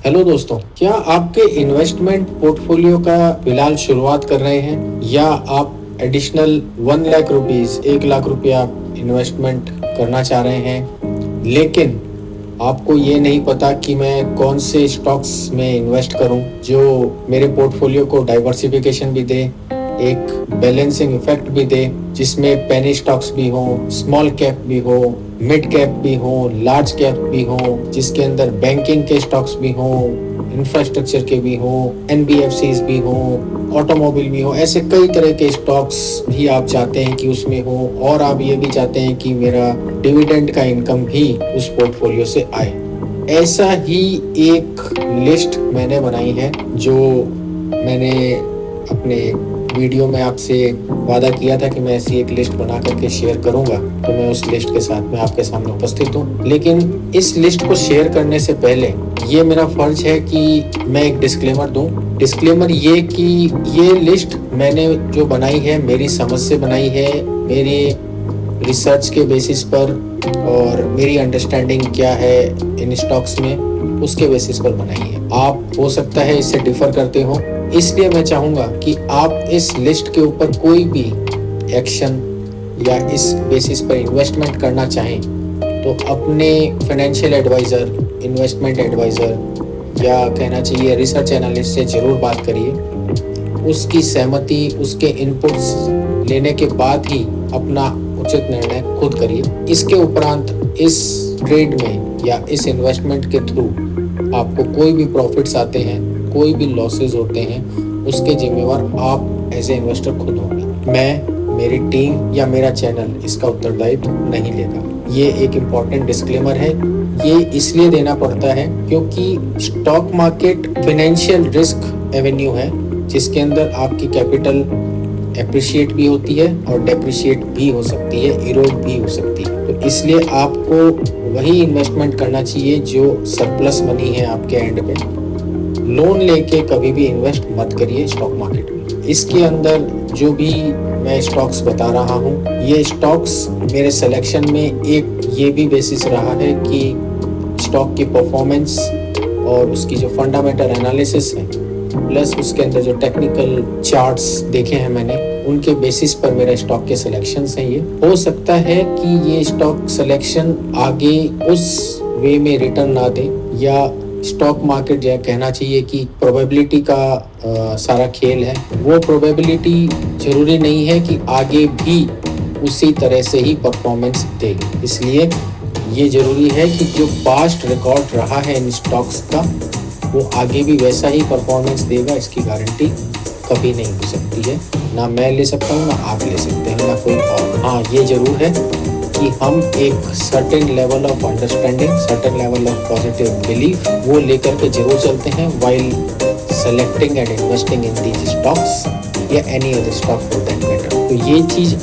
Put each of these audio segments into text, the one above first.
Hello दोस्तों, क्या आपके इन्वेस्टमेंट पोर्टफोलियो का फिलहाल शुरुआत कर रहे हैं या आप एडिशनल 1 लाख रुपीस 1 लाख रुपया इन्वेस्टमेंट करना चाह रहे हैं, लेकिन आपको ये नहीं पता कि मैं कौन से स्टॉक्स में इन्वेस्ट करूं जो मेरे पोर्टफोलियो को डाइवर्सिफिकेशन भी दे, एक बैलेंसिंग इफेक्ट भी दे, जिसमें पेनी स्टॉक्स भी हो, स्मॉल कैप भी हो, मिड कैप भी हो, लार्ज कैप भी हो, जिसके अंदर बैंकिंग के स्टॉक्स भी हो, इंफ्रास्ट्रक्चर के भी हो, एनबीएफसीज भी हो, ऑटोमोबाइल भी हो, ऐसे कई तरह के स्टॉक्स भी आप चाहते हैं कि उसमें हो, और आप ये भी चाहते हैं कि मेरा डिविडेंड का इनकम भी उस पोर्टफोलियो से आए। ऐसा ही एक लिस्ट मैंने बनाई है जो मैंने अपने वीडियो में आपसे वादा किया था कि मैं ऐसी एक लिस्ट बना करके शेयर करूंगा, तो मैं उस लिस्ट के साथ में आपके सामने उपस्थित हूँ। लेकिन इस लिस्ट को शेयर करने से पहले ये मेरा फर्ज है कि मैं एक डिस्क्लेमर दूं। डिस्क्लेमर ये कि ये लिस्ट मैंने जो बनाई है मेरी समझ से बनाई है, मेरे रिसर्च के बेसिस पर और मेरी अंडरस्टैंडिंग क्या है इन स्टॉक्स में उसके बेसिस पर बनाई है। आप हो सकता है इससे डिफर करते हो, इसलिए मैं चाहूँगा कि आप इस लिस्ट के ऊपर कोई भी एक्शन या इस बेसिस पर इन्वेस्टमेंट करना चाहें तो अपने फाइनेंशियल एडवाइज़र, इन्वेस्टमेंट एडवाइज़र या कहना चाहिए रिसर्च एनालिस्ट से ज़रूर बात करिए। उसकी सहमति, उसके इनपुट्स लेने के बाद ही अपना उचित निर्णय खुद करिए। इसके उपरांत इस ट्रेड में या इस इन्वेस्टमेंट के थ्रू आपको कोई भी प्रॉफिट्स आते हैं, कोई भी लॉसेस होते हैं, उसके जिम्मेवार आप एज ए इन्वेस्टर खुद होंगे। मैं, मेरी टीम या मेरा चैनल इसका उत्तरदायित्व नहीं लेगा। ये एक इम्पॉर्टेंट डिस्क्लेमर है। ये इसलिए देना पड़ता है क्योंकि stock market financial risk Avenue है, जिसके अंदर आपकी कैपिटल एप्रिशिएट भी होती है और डेप्रिशिएट भी हो सकती है, इरोड भी हो सकती है। तो इसलिए आपको वही इन्वेस्टमेंट करना चाहिए जो सरप्लस मनी है आपके एंड पे। लोन लेके कभी भी इन्वेस्ट मत करिए स्टॉक मार्केट में। इसके अंदर जो भी मैं स्टॉक्स बता रहा हूँ, ये स्टॉक्स मेरे सिलेक्शन में एक ये भी बेसिस रहा है कि स्टॉक की परफॉर्मेंस और उसकी जो फंडामेंटल एनालिसिस है, प्लस उसके अंदर जो टेक्निकल चार्ट्स देखे हैं मैंने, उनके बेसिस पर मेरा स्टॉक के सिलेक्शंस हैं। ये हो सकता है कि ये स्टॉक सिलेक्शन आगे उस वे में रिटर्न ना दे, या स्टॉक मार्केट जो कहना चाहिए कि प्रोबेबिलिटी का सारा खेल है, वो प्रोबेबिलिटी जरूरी नहीं है कि आगे भी उसी तरह से ही परफॉर्मेंस दे। इसलिए ये जरूरी है कि जो पास्ट रिकॉर्ड रहा है इन स्टॉक्स का, वो आगे भी वैसा ही परफॉर्मेंस देगा, इसकी गारंटी कभी नहीं हो सकती है। ना मैं ले सकता हूँ, ना आप ले सकते हैं, ना कोई और। हाँ, ये जरूर है कि हम एक certain level of understanding, certain level of positive belief वो लेकर के जरूर चलते हैं while selecting and investing in these stocks या any other stock for that matter. तो ये चीज़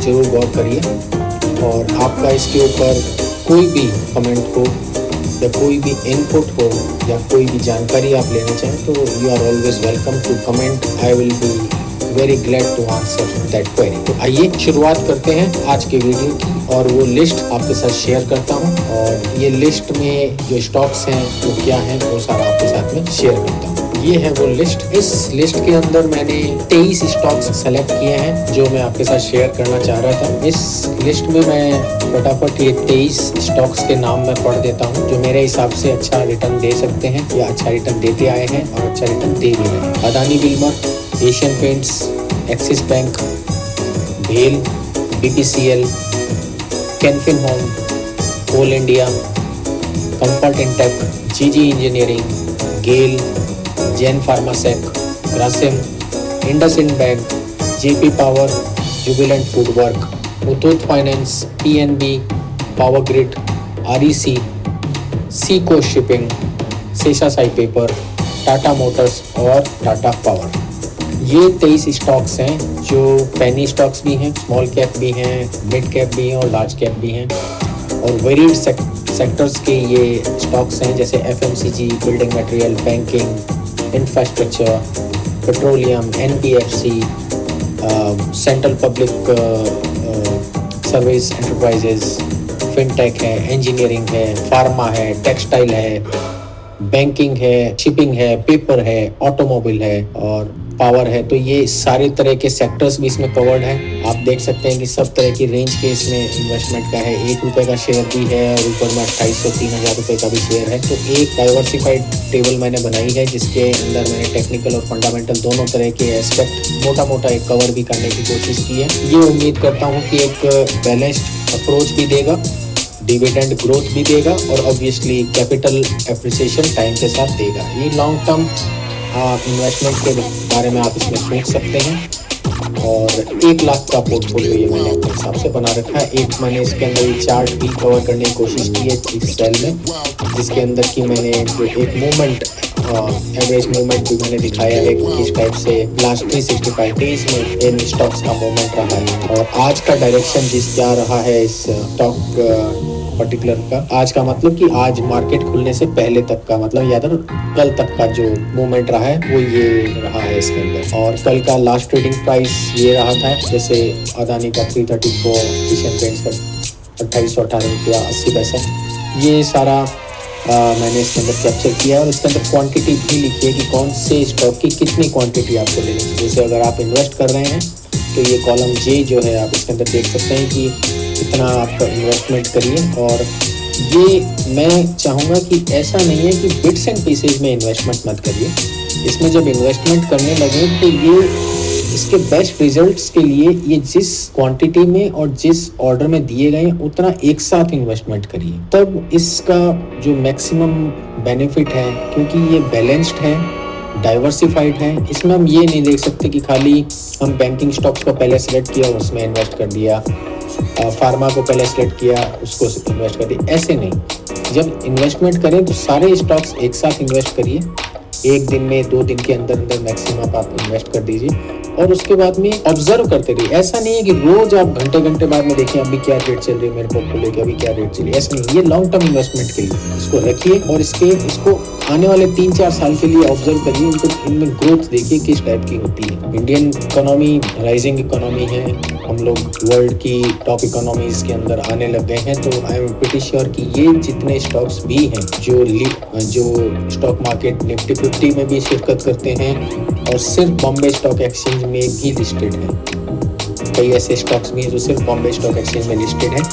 जरूर गौर करिए। और आपका इसके ऊपर कोई भी कमेंट हो या कोई भी इनपुट हो या कोई भी जानकारी आप लेना चाहें तो you are always welcome to comment. I will be very glad to answer that query. तो आइए शुरुआत करते हैं आज के वीडियो की, और वो लिस्ट आपके साथ शेयर करता हूँ। और ये लिस्ट में जो स्टॉक्स हैं वो क्या हैं वो सारा आपके साथ में शेयर करता हूँ। ये है वो लिस्ट। इस लिस्ट के अंदर मैंने 23 स्टॉक्स सेलेक्ट किए हैं जो मैं आपके साथ शेयर करना चाह रहा था। इस लिस्ट में मैं फटाफट ये 23 स्टॉक्स के नाम मैं पढ़ देता हूँ जो मेरे हिसाब से अच्छा रिटर्न दे सकते हैं या अच्छा रिटर्न देते आए हैं और अच्छा रिटर्न दे भी रहे हैं। Adani Wilmar, Asian Paints, Axis Bank, भेल, BPCL, Canfin home, Coal India, Comfort Intech, GG engineering, GAIL, Jain Pharmasec, Grasim, IndusInd bank, JP power, Jubilant Foodwork, Muthoot finance, PNB, power grid, REC, सीको shipping, Seshasayee paper, Tata Motors और टाटा पावर। ये 23 stocks हैं जो penny stocks भी हैं, small cap भी हैं, मिड कैप भी हैं और लार्ज कैप भी हैं, और वेरिड सेक्टर्स के ये स्टॉक्स हैं जैसे FMCG, building material, banking, infrastructure, petroleum, NBFC, central public service enterprises, fintech है, इंजीनियरिंग है, फार्मा है, टेक्सटाइल है, बैंकिंग है, शिपिंग है, पेपर है, ऑटोमोबाइल है और पावर है। तो ये सारे तरह के सेक्टर्स भी इसमें कवर्ड है। आप देख सकते हैं कि सब तरह की रेंज के इसमें इन्वेस्टमेंट का है। ₹1 का शेयर भी है और ऊपर में 2800-3000 रुपए का भी शेयर है। तो एक डाइवर्सिफाइड टेबल मैंने बनाई है जिसके अंदर मैंने टेक्निकल और फंडामेंटल दोनों तरह के एस्पेक्ट मोटा मोटा एक कवर भी करने की कोशिश की है। ये उम्मीद करता हूँ कि एक बैलेंस्ड अप्रोच भी देगा, डिविडेंड ग्रोथ भी देगा और ऑब्वियसली कैपिटल एप्रिसिएशन टाइम के साथ देगा। ये लॉन्ग टर्म इन्वेस्टमेंट के बारे में आप इसमें सोच सकते हैं। और 1 लाख का पोर्टफोलियो ये मैंने अपने हिसाब से बना रखा है। एक मैंने इसके अंदर ये चार्ट भी कवर करने की कोशिश की है इस सेल में, जिसके अंदर की मैंने जो एक मूवमेंट एवरेज मूवमेंट भी मैंने दिखाया है कि किस टाइप से लास्ट 365 डेज में इन स्टॉक्स का मूवमेंट रहा है और आज का डायरेक्शन जिस जा रहा है इस स्टॉक पर्टिकुलर का। आज का मतलब कि आज मार्केट खुलने से पहले तक का मतलब या तो कल तक का जो मूवमेंट रहा है वो ये रहा है इसके अंदर। और कल का लास्ट ट्रेडिंग प्राइस ये रहा था, जैसे अदानी का 334, एशियन पेंट्स का 2818 रुपया 80 पैसा। ये सारा मैंने इसके अंदर कैप्चर किया और इसके अंदर क्वांटिटी भी लिखी है कि कौन से स्टॉक की कितनी क्वांटिटी आपको लेनी है। जैसे अगर आप इन्वेस्ट कर रहे हैं तो ये कॉलम जे जो है आप इसके अंदर देख सकते हैं कि कितना आपका इन्वेस्टमेंट करिए। और ये मैं चाहूँगा कि ऐसा नहीं है कि बिट्स एंड पीसेज में इन्वेस्टमेंट मत करिए। इसमें जब इन्वेस्टमेंट करने लगे तो ये इसके बेस्ट रिजल्ट्स के लिए ये जिस क्वांटिटी में और जिस ऑर्डर में दिए गए हैं उतना एक साथ इन्वेस्टमेंट करिए, तब इसका जो मैक्सिमम बेनिफिट है, क्योंकि ये बैलेंस्ड है, डाइवर्सिफाइड है। इसमें हम ये नहीं देख सकते कि खाली हम बैंकिंग स्टॉक्स को पहले सेलेक्ट किया उसमें इन्वेस्ट कर दिया, फार्मा को पहले सेलेक्ट किया उसको इन्वेस्ट कर दिया, ऐसे नहीं। जब इन्वेस्टमेंट करें तो सारे स्टॉक्स एक साथ इन्वेस्ट करिए, 1 दिन में 2 दिन के अंदर अंदर मैक्सिमम आप इन्वेस्ट कर दीजिए और उसके बाद में ऑब्जर्व करते रहिए। ऐसा नहीं है कि रोज आप घंटे घंटे बाद में देखिए अभी क्या रेट चल रही है मेरे पोर्टफोलियो की, अभी क्या रेट चल रही है, ऐसा नहीं। ये लॉन्ग टर्म इन्वेस्टमेंट के लिए इसको रखिए और इसको आने वाले 3-4 साल के लिए ऑब्जर्व करिए, इनमें ग्रोथ देखिए किस टाइप की होती है। इंडियन इकोनॉमी राइजिंग इकोनॉमी है, हम लोग वर्ल्ड की टॉप इकोनॉमीज के अंदर आने लग गए हैं। तो आई एम प्रीटी श्योर कि ये जितने स्टॉक्स भी हैं जो स्टॉक मार्केट निफ्टी 50 में भी शिरकत करते हैं और सिर्फ बॉम्बे स्टॉक एक्सचेंज में भी लिस्टेड है। कई ऐसे स्टॉक्स भी हैं जो सिर्फ बॉम्बे स्टॉक एक्सचेंज में लिस्टेड हैं।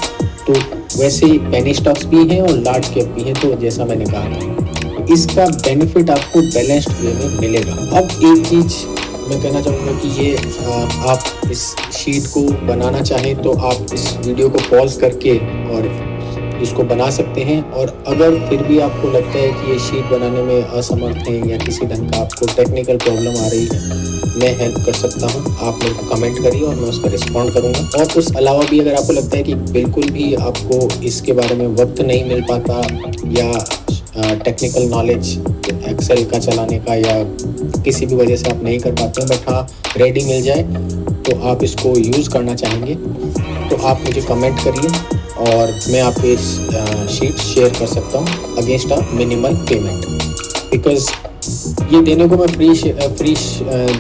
तो वैसे पेनी स्टॉक्स भी हैं और लार्ज कैप भी हैं। तो जैसा मैंने कहा था इसका बेनिफिट आपको बैलेंस्ड वे में मिलेगा। अब एक चीज मैं कहना चाहूँगा कि ये आप इस शीट को बनाना चाहें तो आप इस वीडियो को पॉज करके और इसको बना सकते हैं। और अगर फिर भी आपको लगता है कि ये शीट बनाने में असमर्थ हैं या किसी ढंग का आपको टेक्निकल प्रॉब्लम आ रही है, मैं हेल्प कर सकता हूँ। आप मेरे को कमेंट करिए और मैं उस पर रिस्पॉन्ड करूँगा। और उस अलावा भी अगर आपको लगता है कि बिल्कुल भी आपको इसके बारे में वक्त नहीं मिल पाता या टेक्निकल नॉलेज एक्सेल का चलाने का या किसी भी वजह से आप नहीं कर पाते हैं, बट हाँ रेडी मिल जाए तो आप इसको यूज़ करना चाहेंगे तो आप मुझे कमेंट करिए और मैं आपको इस शीट शेयर कर सकता हूँ against a minimal payment. Because ये देने को मैं फ्री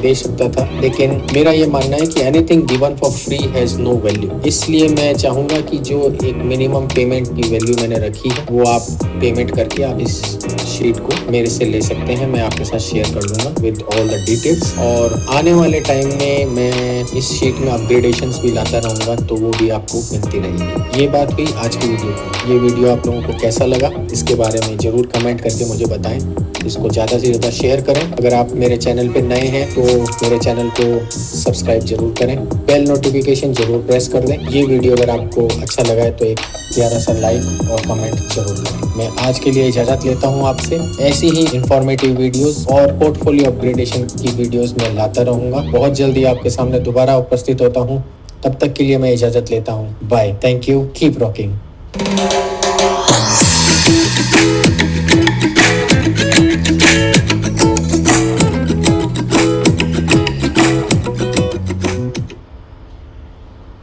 दे सकता था, लेकिन मेरा ये मानना है कि anything given for free has no value. इसलिए मैं चाहूँगा कि जो एक मिनिमम पेमेंट की वैल्यू मैंने रखी है वो आप पेमेंट करके आप इस शीट को मेरे से ले सकते हैं। मैं आपके साथ शेयर कर दूंगा विद ऑल द डिटेल्स। और आने वाले टाइम में मैं इस शीट में अपग्रेडेशंस भी लाता रहूँगा तो वो भी आपको मिलती रहेगी। ये बात हुई आज की वीडियो की। ये वीडियो आप लोगों को कैसा लगा इसके बारे में ज़रूर कमेंट करके मुझे बताएं। इसको ज़्यादा से ज़्यादा शेयर करें। अगर आप मेरे चैनल पे नए हैं तो मेरे चैनल को सब्सक्राइब जरूर करें, बेल नोटिफिकेशन जरूर प्रेस कर दें। ये वीडियो अगर आपको अच्छा लगा है तो एक प्यारा सा लाइक और कमेंट जरूर करें। मैं आज के लिए इजाज़त लेता हूँ आपसे। ऐसी ही इंफॉर्मेटिव वीडियोस और पोर्टफोलियो अपग्रेडेशन की वीडियोस मैं लाता रहूँगा। बहुत जल्दी आपके सामने दोबारा उपस्थित होता हूँ। तब तक के लिए मैं इजाज़त लेता हूँ। Bye, thank you, keep rocking.